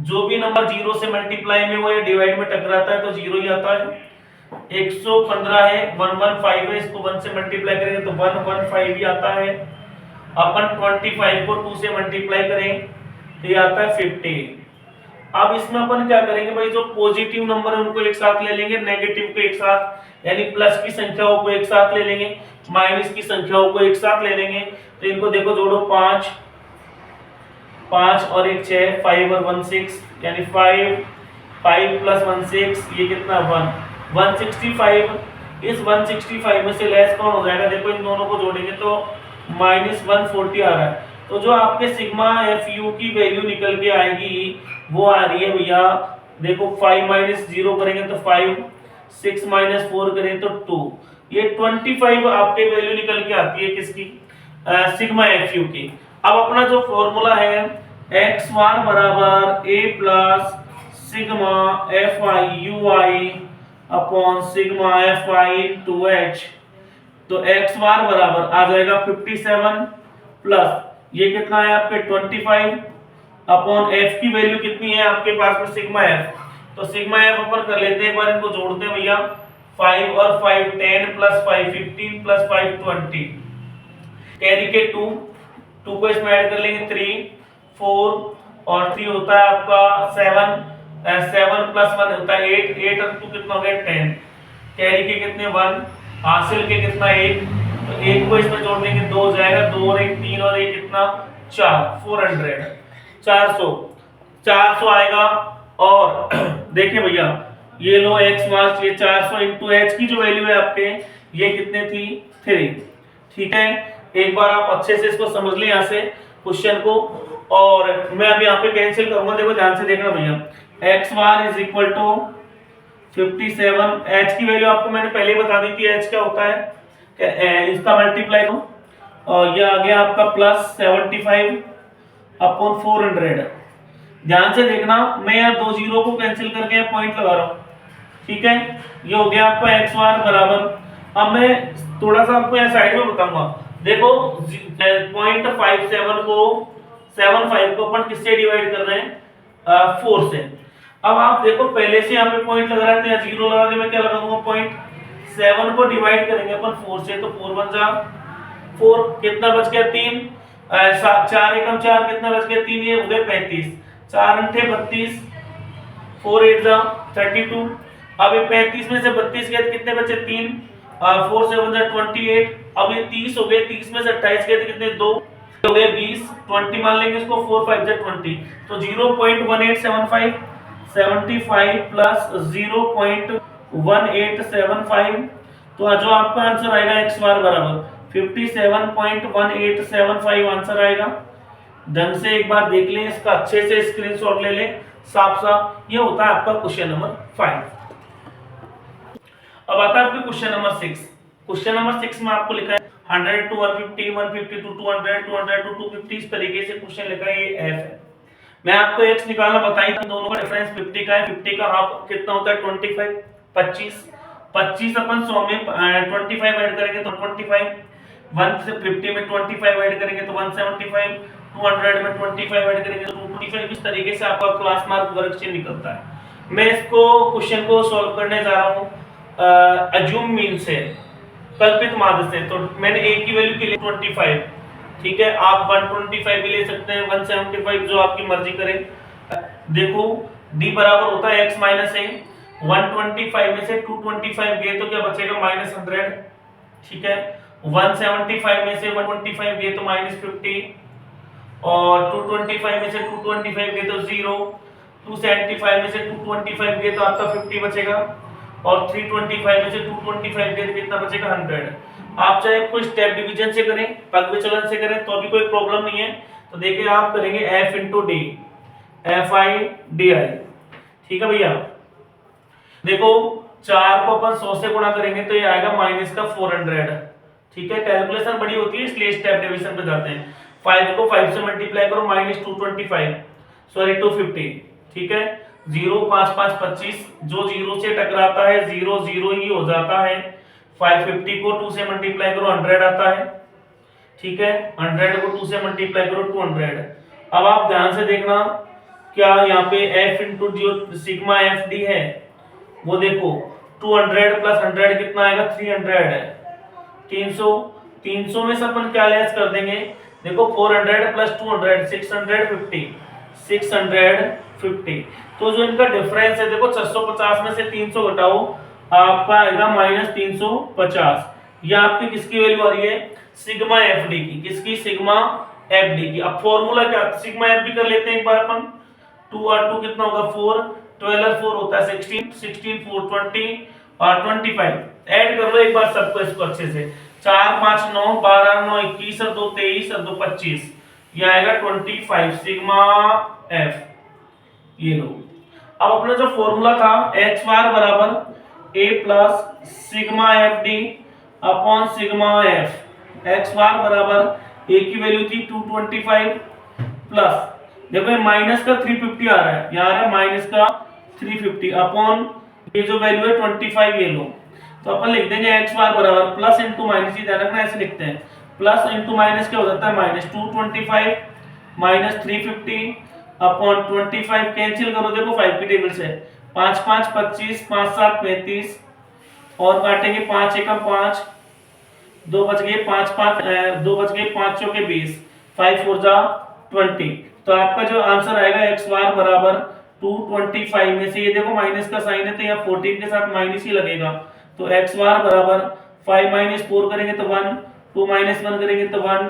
S1: जो भी नंबर 0 से मल्टीप्लाई में वो ये डिवाइड में टकराता है तो 0 ही आता है। 115 है, 115 है, इसको 1 से मल्टीप्लाई करेंगे तो 115 ही आता है। अपन 25 को 2 से मल्टीप्लाई करें तो ये आता है 50। अब इसमें अपन क्या करेंगे भाई, जो पॉजिटिव नंबर है उनको एक साथ ले लेंगे, नेगेटिव को एक साथ, यानी प्लस की संख्याओं को एक साथ ले लेंगे, माइनस की संख्याओं को एक साथ ले लेंगे। तो इनको देखो जोड़ो 5 और 1 6, 5 और 1 6, यानी 5 प्लस 1 6, ये कितना 165। इस 165 में से लेस कौन हो जाएगा, देखो इन दोनों को जोड़ेंगे तो -140 आ रहा है। तो जो आपके सिग्मा fu की वैल्यू निकल के आएगी वो आ रही है भैया, देखो 5 - 0 करेंगे तो 5, 6 - 4 करें तो 2, ये 25 आपके वैल्यू निकल के आती है किसकी, सिग्मा fu की। अब अपना जो फॉर्मूला है एक्स बार बराबर A plus sigma F I you I upon sigma F I to H, तो एक्स बार बराबर आ जाएगा 57 प्लस ये कितना है आपके 25 अपॉन एफ की वैल्यू कितनी है आपके पास में सिग्मा एफ, तो सिग्मा एफ अपन कर लेते हैं, एक बार इनको जोड़ते हैं भैया, 5 और 5 10 प्लस 5 15 प्लस 5 20, कैरी के 2 को इसमें ऐड कर लेंगे 3 4 और 3 होता है आपका 7 7 प्लस 1 होता है 8 8 और 2 कितना हो गया 10, कैरी के कितने 1, हासिल के कितना 1, तो 1 को इसमें जोड़ देंगे 2 हो जाएगा, 2 और 1 3 और 1 कितना 4 400 400 आएगा। और देखिए भैया ये लो x मार्क्स, ये 400 इंटू एच की जो वैल्यू है आपके ये कितने थी 3, ठीक है। एक बार आप अच्छे से इसको समझ लें यहाँ से क्वेश्चन को, और मैं अभी यहाँ पे कैंसिल करूंगा, देखो ध्यान से देखना भैया, x bar is equal to 57, h की वैल्यू आपको मैंने पहले ही बता दी थी, h क्या होता है, इसका मल्टीप्लाई करो और ये आ गया आपका प्लस 75 अपॉन 400। ध्यान से देखना, मैं यहाँ दो जीरो को कैंसिल करके पॉइंट लगा रहा हूँ, ठीक है। ये हो गया आपका एक्स बार बराबर, अब मैं थोड़ा सा आपको यहाँ साइड में बताऊंगा, देखो 0.57 को 75 को अपन किससे डिवाइड कर रहे हैं 4 से। अब आप देखो पहले से यहाँ पे पॉइंट लगा रहे थे, जीरो लगा के मैं क्या लगा दूंगा पॉइंट, 7 को डिवाइड करेंगे अपन 4 से, तो 4 बन जा 4, कितना बच गया 3, 4 एकम 4 कितना बच गया 3, ये हो गए 35, 4 अंठे 32, 4 8 जा 32। अब ये 35 में से 32 गए तो कितने बचे 3, 4 7 जा 28। अब ये 30 हो गए, 30 में से 28 गए तो कितने 2 हो गए 20, 20 मान लेंगे इसको, 4 5 जा 20, तो 0.1875 75 प्लस 0.1875, तो जो आपका आंसर आएगा एक्स बार बराबर 57.1875 आंसर आएगा। ढंग से एक बार देख लें इसका, अच्छे से स्क्रीनशॉट ले लें साफ साफ, ये होता है आपका क्वेश्चन नंबर 5। अब आता है आपके क्वेश्चन नंबर 6। क्वेश्चन नंबर 6 में आपको लिखा है 100 to 150 150 to 200 200 to 250, इस तरीके से क्वेश्चन लिखा है, ये एफ है। मैं आपको एक्स निकालना बताई थी, दोनों का डिफरेंस 50 का है, 50 का हाफ कितना होता है 25 25 अपन 100 में 25 ऐड करेंगे तो 25, 1 से 50 में 25 ऐड करेंगे तो 175, 200 में 25 ऐड करेंगे तो 225, इस तरीके से आपका क्लास मार्क वर्कशीट निकलता है। मैं इसको क्वेश्चन को सॉल्व करने जा रहा हूं अज्यूम मीन से, कल्पित माध्य से। तो मैंने a की वैल्यू के लिए 25, ठीक है, आप 125 भी ले सकते हैं, 175, जो आपकी मर्जी करें। देखो d बराबर होता है x माइनस a, 125 में से 225 गए तो क्या बचेगा -100, ठीक है। 175 में से 125 गए तो -50, और 225 में से 225 गए तो 0, 275 में से 225 गए तो आपका 50 बचेगा, और 325 में से 225 गए तो कितना बचेगा 100। आप चाहे कोई स्टेप डिवीजन से करें, पग विचलन से करें तो भी कोई प्रॉब्लम नहीं है। तो देखिए आप करेंगे f into D, F i d आई, ठीक है भैया। देखो 4 को अपन 100 से गुणा करेंगे तो ये आएगा माइनस का 400, ठीक है। कैलकुलेशन बड़ी होती है इसलिए स्टेप डिवीजन पे जाते हैं। 5 को 5 से मल्टीप्लाई करो, -250, ठीक है। 0 5 5 25, जो 0 से टकराता है 0 0 ही हो जाता है। 550 को 2 से मल्टीप्लाई करो 100 आता है, ठीक है। 100 को 2 से मल्टीप्लाई करो 200। अब आप ध्यान से देखना, क्या यहाँ पे f इंटू जो सिग्मा एफ डी है वो देखो 200 प्लस 100 कितना आएगा 300 है, 300 300 में से अपन क्या लेस कर देंगे, देखो 400 प्लस 200 650, तो जो इनका डिफरेंस है देखो 650 में से 300 घटाओ आपका आएगा -350। ये आपकी किसकी वैल्यू आ रही है सिग्मा एफ डी की, किसकी सिग्मा एफ डी की। अब फॉर्मूला क्या सिग्मा एफ डी कर लेते हैं एक बार अपन, 2 और 2 कितना होगा 4, 12 और 4 होता है 16, 16 4 20 और 25, ऐड कर लो एक बार सबको इसको अच्छे से, 4 5 9 12 9 21 और 2 23 और 2 25, ये आएगा 25 सिग्मा एफ। ये लो, अब अपना जो फॉर्मूला था x बार बराबर a plus sigma F D upon sigma F, x bar बराबर ए की वैल्यू थी 225 प्लस, देखो ये माइनस का 350 आ रहा है, यहाँ है माइनस का 350 अपॉन ये जो वैल्यू है 25 ये लो, तो अपन लिख देंगे एक्स बार बराबर प्लस इंटू माइनस, ही ध्यान रखना ऐसे लिखते हैं, प्लस इंटू माइनस क्या हो जाता है माइनस 225 माइनस 350 अपॉन 25 कैंसिल करो, देखो 5 की टेबल से 5 5 25 5 7 35 और काटेंगे 5 एकम 5 2 बच गए 5 5 2 बच गए 5 चौके 20 5 4 जा 20, तो आपका जो आंसर आएगा एक्स बार बराबर 225 में से ये देखो माइनस का साइन है तो यहाँ 14 के साथ माइनस ही लगेगा, तो एक्स बार बराबर 5 माइनस 4 करेंगे तो 1 2 माइनस 1 करेंगे तो 1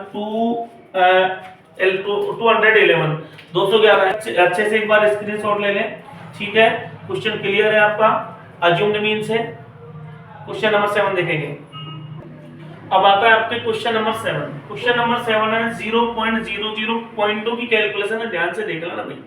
S1: 211 211। अच्छे से एक बार स्क्रीनशॉट ले लें, ठीक है। क्वेश्चन क्लियर है आपका अज्यूम्ड मीन से। क्वेश्चन नंबर 7 देखेंगे। अब आता है आपके क्वेश्चन नंबर 7। क्वेश्चन नंबर 7 है 0.00 पॉइंटों की कैलकुलेशन है, ध्यान से देख लेना भाई।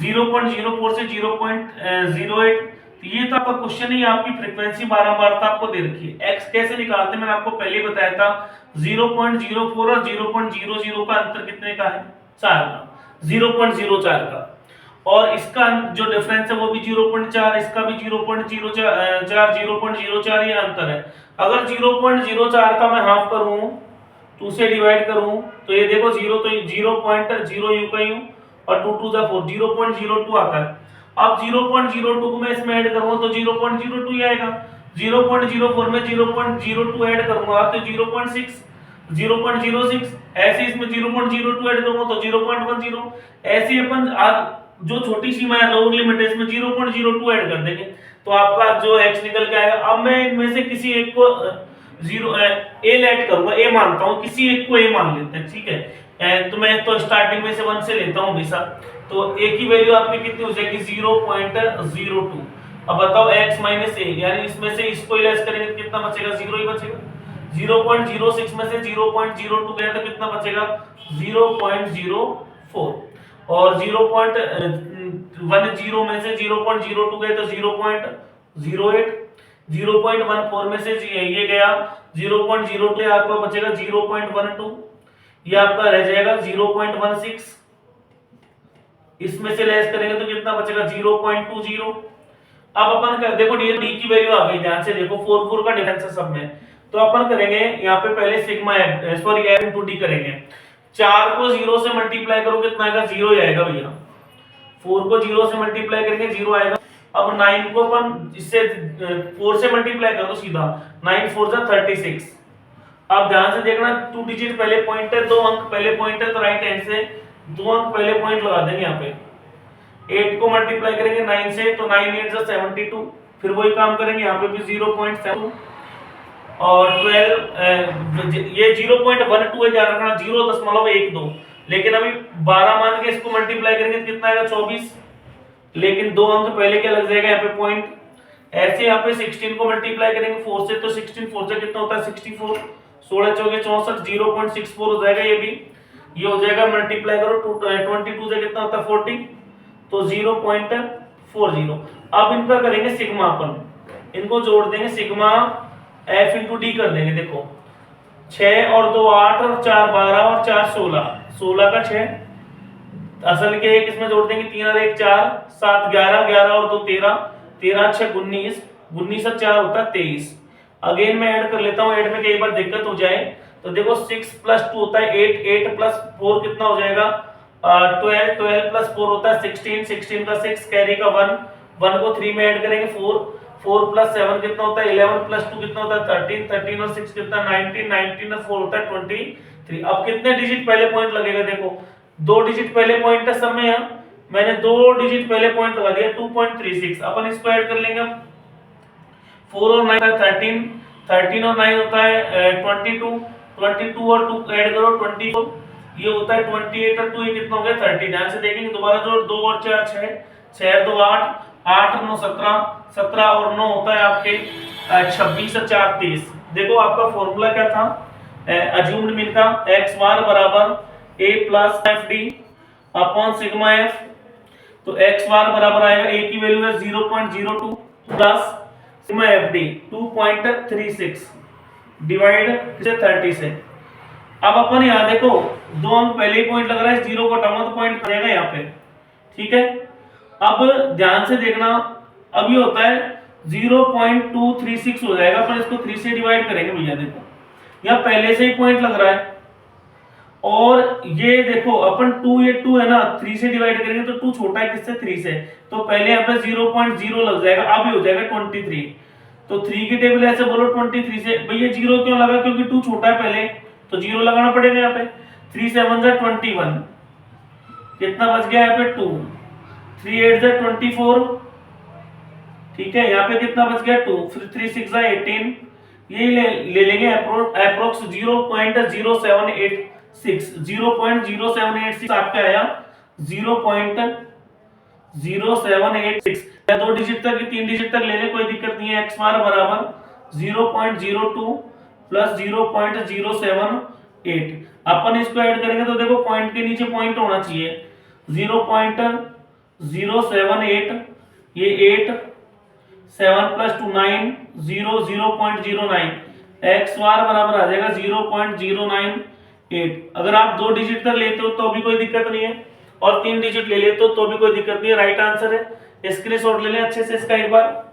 S1: 0.04 से 0.08, ये तो आपका क्वेश्चन ही, आपकी फ्रीक्वेंसी बारंबारता आपको दे रखी है। एक्स कैसे निकालते हैं मैंने आपको पहले ही बताया था, 0.04 और 0.00 का अंतर कितने का है 4 का, 0.04 का, और इसका जो डिफरेंस है वो भी 0.4, इसका भी 0.04 ये अंतर है। अगर 0.04 का मैं हाफ करूं 2 से डिवाइड करूं तो ये देखो 0 तो 0.0 यू का यू और 2 2 जा 4 0.02 आता है। अब 0.02 को मैं इसमें ऐड करूंगा तो 0.02 ही आएगा, 0.04 में 0.02 ऐड करूंगा तो 0.6 0.06, ऐसे इसमें 0.02 ऐड करूंगा तो 0.10, ऐसे अपन जो छोटी सीमा है लोअर लिमिट है इसमें 0.02 ऐड कर देंगे तो आपका जो x निकल के आएगा। अब मैं इनमें से किसी एक को a ऐड करूंगा, a मानता हूं, किसी एक को a मान लेते हैं, ठीक है। तो मैं तो स्टार्टिंग में से 1 से लेता हूं हमेशा, तो a की वैल्यू आपकी कितनी हो जाएगी 0.02। अब बताओ x माइनस a, यानी इसमें से इसको लेस करेंगे तो कितना बचेगा 0 ही बचेगा। 0.06 में से 0.02 गया तो कितना बचेगा 0.04, और 0.10 में से 0.02 गए तो 0.08, 0.14 में से ये गया 0.02, आपका बचेगा 0.12, ये आपका रह जाएगा 0.16, इसमें से लेस करेंगे तो कितना बचेगा 0.20। अब अपन कर देखो डी की वैल्यू आ गई, ध्यान से देखो 4 4 का डिफरेंस है सब में, तो अपन करेंगे यहाँ पे पहले sigma F sorry F into D करेंगे। 4 को 0 से मल्टीप्लाई करो कितना आएगा 0 ही आएगा भैया, 4 को 0 से मल्टीप्लाई करेंगे 0 आएगा। अब 9 को अपन इससे 4 से मल्टीप्लाई कर दो सीधा, 9 4 जा 36। अब ध्यान से देखना 2 डिजिट पहले पॉइंट है, 2 अंक पहले पॉइंट है, तो राइट हैंड से 2 अंक पहले पॉइंट लगा देंगे यहाँ पे। 8 को मल्टीप्लाई करेंगे 9 से तो 9 8 जा 72, फिर वही काम करेंगे यहाँ पे भी 0.7 और 12 ये 0.12 है, ध्यान रखना 0.12, लेकिन अभी 12 मान के इसको मल्टीप्लाई करेंगे तो कितना आएगा 24, लेकिन 2 अंक पहले क्या लग जाएगा यहाँ पे पॉइंट। ऐसे यहाँ पे 16 को मल्टीप्लाई करेंगे 4 से तो 16 4 से कितना होता है 64, 16 चौके 64, 0.64 हो जाएगा ये भी, ये हो जाएगा मल्टीप्लाई करो 22 से कितना होता है 40, तो 0.40। अब इनका करेंगे सिग्मा, अपन इनको जोड़ देंगे सिग्मा एफ इंटू डी कर देंगे। देखो 6 और 2 8 और 4 12 और 4 16, 16 का 6 असल के एक इसमें जोड़ देंगे 3 और 1 4 7 11 11 और 2 13 13 6 19 19 और 4 होता है 23। अगेन मैं ऐड कर लेता हूँ, ऐड में कई बार दिक्कत हो जाए तो देखो 6 प्लस 2 होता है 8 8 प्लस 4 कितना हो जाएगा 12 12 प्लस 4 होता है 16 16 का 6 कैरी का 1 1 को 3 में ऐड करेंगे 4 4 प्लस 7 कितना होता है 11 प्लस 2 कितना होता है 13 13 और 6 कितना 19 19 और 4 होता है 23। अब कितने डिजिट पहले पॉइंट लगेगा, देखो 2 डिजिट पहले पॉइंट है सब में, यहाँ मैंने 2 डिजिट पहले पॉइंट लगा दिया 2.36। अपन इसको ऐड कर लेंगे, 4 और 9 13 13 और 9 होता है 22 22 और 2 ऐड करो 24, ये होता है 28 और 2 ये कितना हो गया 30। ध्यान से देखेंगे दोबारा जोड़ 2 और 4 6 6 और 2 8 8 और 9 17 17 और 9 होता है आपके 26 और 4 30। देखो आपका फॉर्मूला क्या था अज्यूम्ड मीन का, x बार बराबर a plus F D upon sigma f, तो x बार बराबर आएगा a की वैल्यू है 0.02 plus sigma F D 2.36 divide से 30 से, अब अपन यहाँ देखो 2 अंक पहले ही पॉइंट लग रहा है, 0 को हटाऊंगा तो पॉइंट रहेगा यहाँ पे, ठीक है। अब ध्यान से देखना, अब ये होता है 0.236 हो जाएगा, अपन इसको 3 से डिवाइड करेंगे भैया, देखो यहाँ पहले से ही पॉइंट लग रहा है, और ये देखो अपन 2, ये 2 है ना, 3 से डिवाइड करेंगे तो 2 छोटा है किससे, 3 से, तो पहले यहाँ पे 0.0 लग जाएगा, अब ये हो जाएगा 23, तो 3 की टेबल ऐसे बोलो 23 से, भैया 0 क्यों लगा, क्योंकि 2 छोटा है पहले, तो 0 लगाना पड़ेगा यहाँ पे। 3 7 जा 21, कितना बच गया यहाँ पे 2, 3 8 जा 24, ठीक है, यहाँ पे कितना बच गया 2, फिर 3 6 जा 18, ये ले लेंगे अप्रोक्स 0.0786, 0.0786 आपका आया 0.0786, या 2 डिजिट तक या 3 डिजिट तक ले ले, कोई दिक्कत नहीं है। x बार बराबर 0.02 प्लस 0.078, अपन इसको ऐड करेंगे तो देखो पॉइंट के नीचे पॉइंट होना चाहिए, 0.078, ये 8, 7 प्लस 2 9, 0.09, x बार बराबर आ जाएगा 0.098। अगर आप 2 डिजिट तक लेते हो तो भी कोई दिक्कत नहीं है, और 3 डिजिट ले लेते हो तो भी कोई दिक्कत नहीं है, राइट आंसर है। स्क्रीनशॉट ले लें अच्छे से इसका एक बार।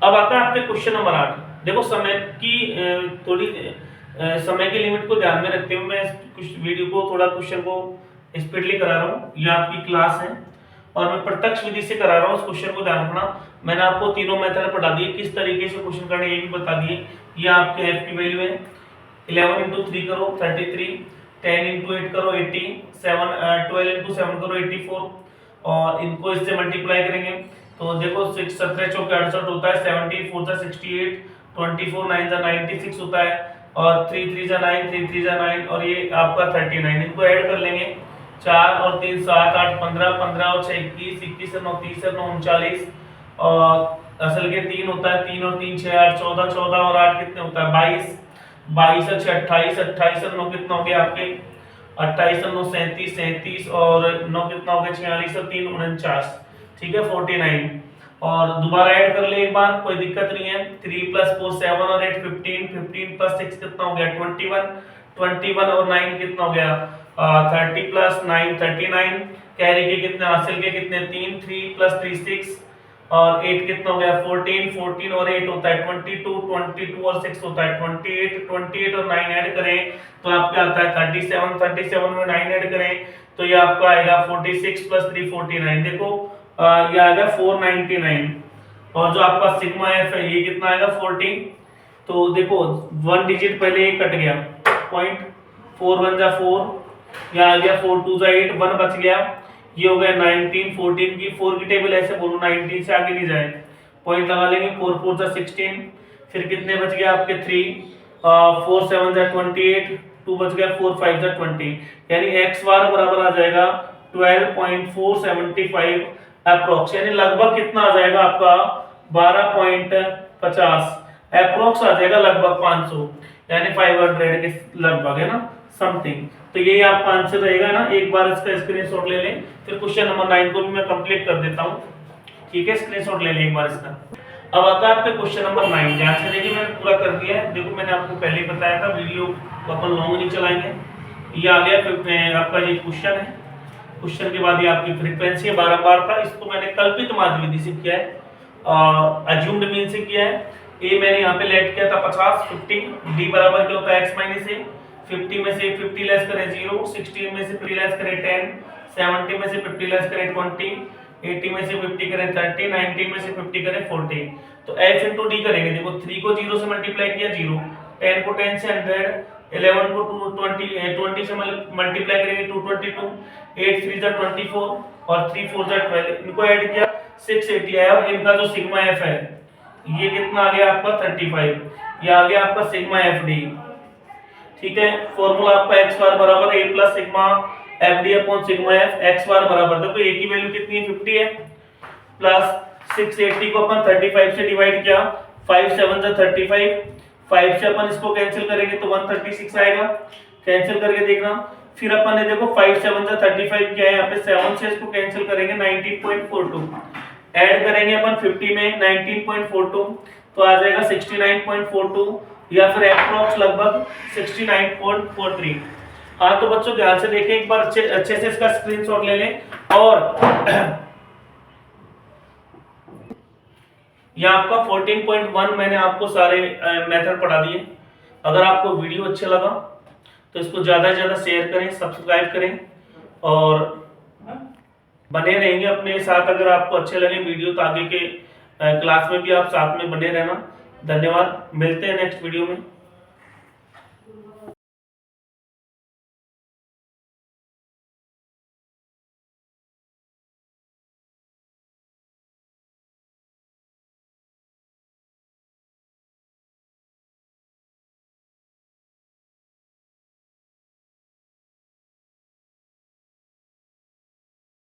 S1: अब आता है आपके क्वेश्चन नंबर 8। देखो समय की थोड़ी समय की लिमिट को ध्यान में रखते हुए मैं कुछ वीडियो को थोड़ा क्वेश्चन को स्पीडली करा रहा हूँ, ये आपकी क्लास है और मैं प्रत्यक्ष विधि से करा रहा हूँ, उस क्वेश्चन को ध्यान रखना। मैंने आपको तीनों मेथड पढ़ा दिए, किस तरीके से क्वेश्चन करने ये भी बता दिए। ये आपके एफ की वैल्यू है, 11 × 3 करो 33, 10 × 8 करो 80, 12 × 7 करो 84, और इनको इससे मल्टीप्लाई करेंगे तो देखो 6 17 चौके 68 होता है, 70 4 जा 68, 24 9 जा 96 होता है, और 3 3 जा 9, 3 3 जा 9, और ये आपका 39। इनको ऐड कर लेंगे, 4 और 3 7 8 15, 15 और 6 21, 21 और 9 30 और 9 39, और असल के 3 होता है, 3 और 3 6 8 14, 14 और 8 कितने होता है 22, 22 और 6 28, 28 और 9 कितना हो गया आपके 28 और 9 37, 37 और 9 कितना हो गया 46 और 3 49, ठीक है 49। और दोबारा ऐड कर ले एक बार, कोई दिक्कत नहीं है। 3 + 4 7 और 8 15, 15 + 6 कितना हो गया 21, 21 और 9 कितना हो गया 30 + 9 39, कैरी के कितने हासिल के कितने 3, 3 + 3 6, और 8 कितना हो गया 14, 14 और 8 होता है 22, 22 और 6 होता है 28, 28 और 9 ऐड करें तो आपका आता है 37, 37 में 9 ऐड करें तो ये आपका आएगा 46 + 3 49, देखो ये आएगा 499, और जो आपका सिग्मा एफ है ये कितना आएगा 40, तो देखो 1 डिजिट पहले ये कट गया, पॉइंट 4 1 जा 4, यहाँ आ गया 4 2 जा 8, 1 बच गया, ये हो गया 19, 14 की 4 की टेबल ऐसे बोलो 19 से आगे नहीं जाए, पॉइंट लगा लेंगे 4 4 जा 16, फिर कितने बच गया आपके 3, 4 7 जा 28, 2 बच गया 4 5 जा 20, यानी x बार बराबर आ जाएगा 12.475 अप्रोक्स, यानी लगभग कितना आ जाएगा आपका 12.50 अप्रोक्स आ जाएगा, लगभग 500 यानी 500 के लगभग है ना समथिंग। तो यही आपका आंसर रहेगा ना, एक बार इसका स्क्रीनशॉट ले लें, फिर क्वेश्चन नंबर 9 को भी मैं कंप्लीट कर देता हूं, ठीक है स्क्रीनशॉट ले लें एक बार इसका। अब आता है आपके क्वेश्चन नंबर 9, ध्यान से देखिए मैंने पूरा कर दिया है, देखो मैंने आपको पहले ही बताया था वीडियो को अपन लॉन्ग नहीं चलाएंगे। ये आ गया फिर आपका ये क्वेश्चन है, क्वेश्चन के बाद ये आपकी फ्रीक्वेंसी है 12 बार था, इसको मैंने कल्पित माध्य विधि से किया है, अज्यूम्ड मीन से किया है। ए मैंने यहाँ पे लेट किया था 50 50, डी बराबर क्या होता है x - a, 50 में से 50 लेस करें 0, 16 में से 50 लेस करें 10, 70 में से 50 लेस करें 20, 80 में से 50 करें 30, 90 में से 50 करें 40, तो f * d करेंगे, देखो 3 को 0 से मल्टीप्लाई किया 0, 10 को 10 से 100, 11 को 20 से मल्टीप्लाई करेंगे 222, 8 3 जा 24 और 3 4 जा 12, इनको ऐड किया 680 आया, और इनका जो सिग्मा f है ये कितना आ गया आपका 35, ये आ गया आपका सिग्मा fd, ठीक है। फॉर्मूला आपका x बार बराबर a + sigma fd upon sigma f, x bar बराबर देखो a की वैल्यू कितनी है 50 है, प्लस 680 को अपन 35 से डिवाइड किया, 5 7 जा 35, 5 से अपन इसको कैंसिल करेंगे तो 136 आएगा, कैंसिल करके देखना, फिर अपन ने देखो 5 7 जा 35 किया है, यहाँ पे 7 से इसको कैंसिल करेंगे 19.42, ऐड करेंगे अपन 50 में 19.42 तो आ जाएगा 69.42, या फिर अप्रोक्स लगभग 69.43। हाँ तो बच्चों ध्यान से देखें एक बार, अच्छे से इसका स्क्रीनशॉट ले लें। और यहाँ आपका 14.1 मैंने आपको सारे मेथड पढ़ा दिए। अगर आपको वीडियो अच्छा लगा तो इसको ज़्यादा से ज़्यादा शेयर करें, सब्सक्राइब करें और बने रहेंगे अपने साथ। अगर आपको अच्छे लगे वीडियो तो आगे के क्लास में भी आप साथ में बने रहना। धन्यवाद, मिलते हैं नेक्स्ट वीडियो में।